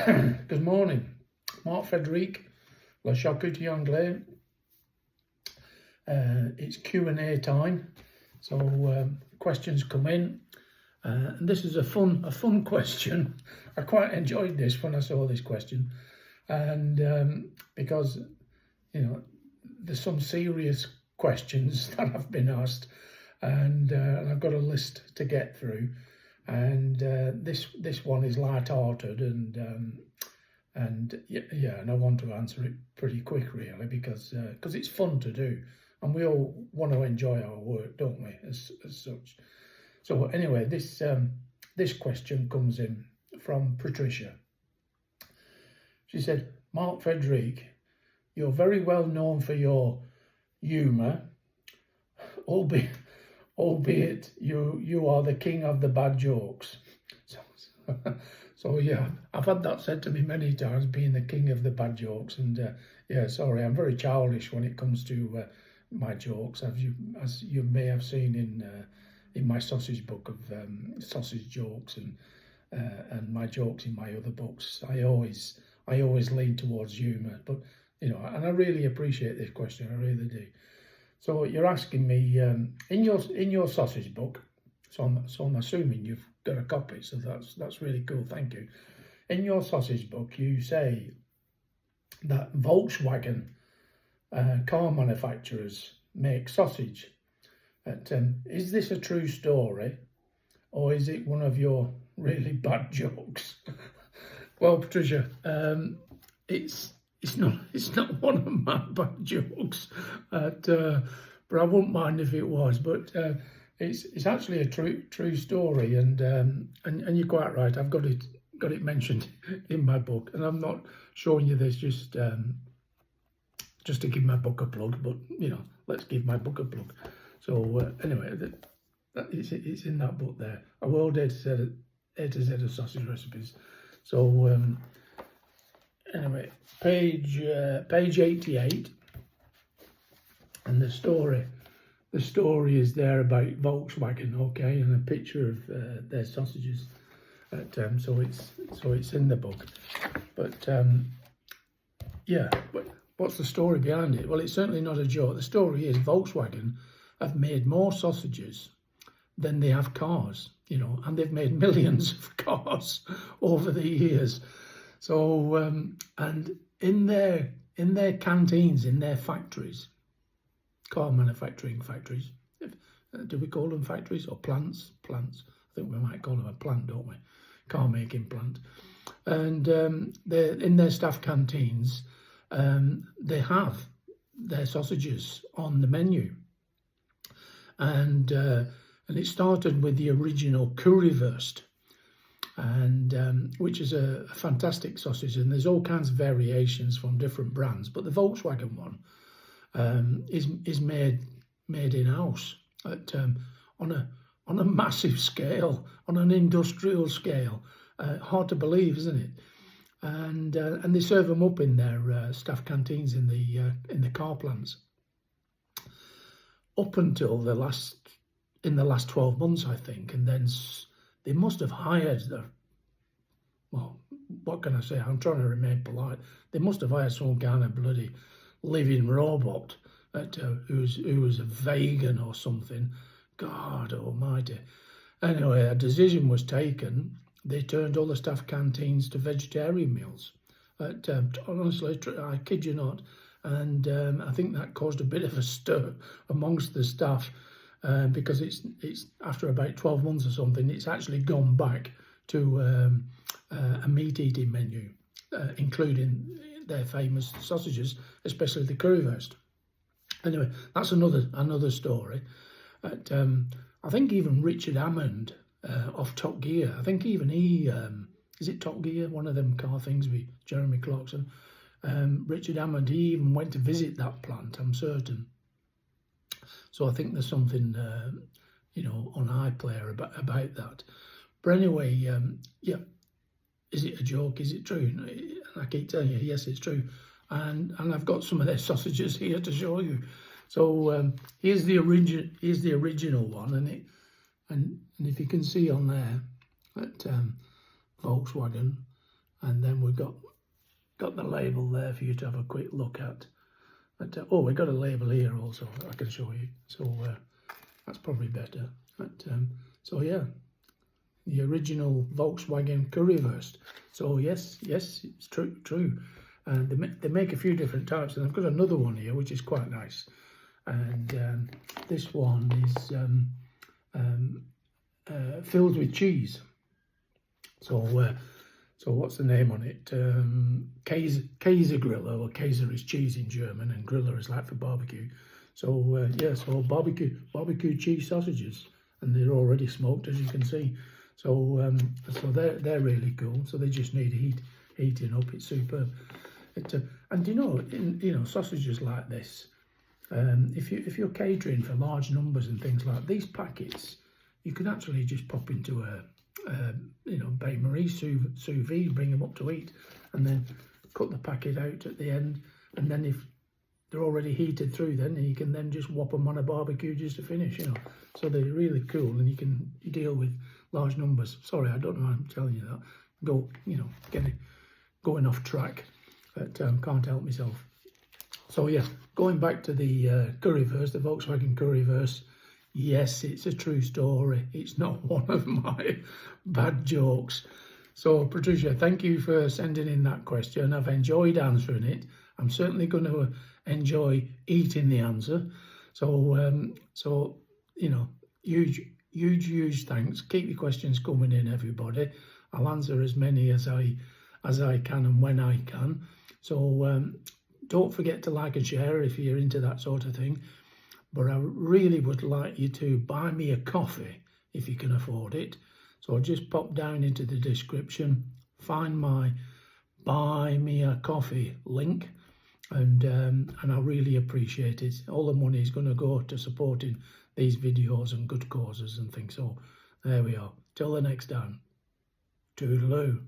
Good morning, Mark Frederic, Le Charcuterie Anglais. It's Q&A time, so questions come in, and this is a fun question. I quite enjoyed this when I saw this question, and because there's some serious questions that have been asked, and I've got a list to get through. And this one is light-hearted, and I want to answer it pretty quick, really, because it's fun to do, and we all want to enjoy our work, don't we, as such. So anyway, this question comes in from Patricia. She said, "Mark Frederic, you're very well known for your humour, albeit you are the king of the bad jokes." So yeah, I've had that said to me many times, being the king of the bad jokes, and yeah, sorry, I'm very childish when it comes to my jokes, as you may have seen in my sausage book of sausage jokes, and my jokes in my other books. I always lean towards humour, but and I really appreciate this question, I really do. So you're asking me in your sausage book. So I'm assuming you've got a copy. So that's really cool. Thank you. In your sausage book, you say that Volkswagen car manufacturers make sausage. Is this a true story, or is it one of your really bad jokes? Well, Patricia, It's not one of my bad jokes, but I wouldn't mind if it was. But it's actually a true story, and you're quite right. I've got it mentioned in my book, and I'm not showing you this just to give my book a plug, but let's give my book a plug. So anyway, it's in that book there. A world A to Z of sausage recipes. So. Anyway, page 88, and the story is there about Volkswagen, okay, and a picture of their sausages. So it's in the book. But yeah, but what's the story behind it? Well, it's certainly not a joke. The story is Volkswagen have made more sausages than they have cars, and they've made millions of cars over the years. So, and in their canteens, in their factories, car manufacturing factories, do we call them factories or plants? Plants. I think we might call them a plant, don't we? Car making plant. And in their staff canteens, they have their sausages on the menu. And it started with the original Currywurst, and which is a fantastic sausage, and there's all kinds of variations from different brands, but the Volkswagen one is made in house on a massive scale, on an industrial scale. Hard to believe, isn't it? And they serve them up in their staff canteens in the car plants. Up until the last 12 months, I think, and then they must have hired well, what can I say? I'm trying to remain polite. They must have hired some kind of bloody living robot who was a vegan or something. God almighty. Anyway, a decision was taken. They turned all the staff canteens to vegetarian meals. Honestly, I kid you not. And I think that caused a bit of a stir amongst the staff. Because it's after about 12 months or something, it's actually gone back to a meat-eating menu, including their famous sausages, especially the Currywurst. Anyway, that's another story. But, I think even Richard Hammond of Top Gear, I think even he, is it Top Gear, one of them car things with Jeremy Clarkson? Richard Hammond, he even went to visit that plant, I'm certain. So I think there's something, on iPlayer about that. But anyway, yeah, is it a joke? Is it true? And I keep telling you, yes, it's true. And I've got some of their sausages here to show you. So here's the original one, and if you can see on there that Volkswagen and then we've got the label there for you to have a quick look at. Oh, we've got a label here also I can show you, so that's probably better. So yeah, the original Volkswagen Currywurst. So yes, it's true. And they make a few different types, and I've got another one here which is quite nice. And this one is filled with cheese. So so what's the name on it? Käsegriller, or Käse is cheese in German, and griller is like for barbecue. So yeah, so barbecue cheese sausages, and they're already smoked, as you can see. So so they're really cool. So they just need heating up. It's superb. And you know, sausages like this, if you're catering for large numbers and things like these packets, you can actually just pop into a bain marie sous vide, bring them up to heat, and then cut the packet out at the end. And then if they're already heated through, then you can then just whop them on a barbecue just to finish. You know, so they're really cool, and you deal with large numbers. Sorry, I don't know why I'm telling you that. Going off track, but can't help myself. So yeah, going back to the Currywurst, the Volkswagen Currywurst. Yes, it's a true story. It's not one of my bad jokes. So, Patricia, thank you for sending in that question. I've enjoyed answering it. I'm certainly going to enjoy eating the answer. So, huge thanks. Keep your questions coming in, everybody. I'll answer as many as I can and when I can. So, don't forget to like and share if you're into that sort of thing. But I really would like you to buy me a coffee if you can afford it. So just pop down into the description, find my buy me a coffee link, and I really appreciate it. All the money is going to go to supporting these videos and good causes and things. So there we are. Till the next time. Toodaloo.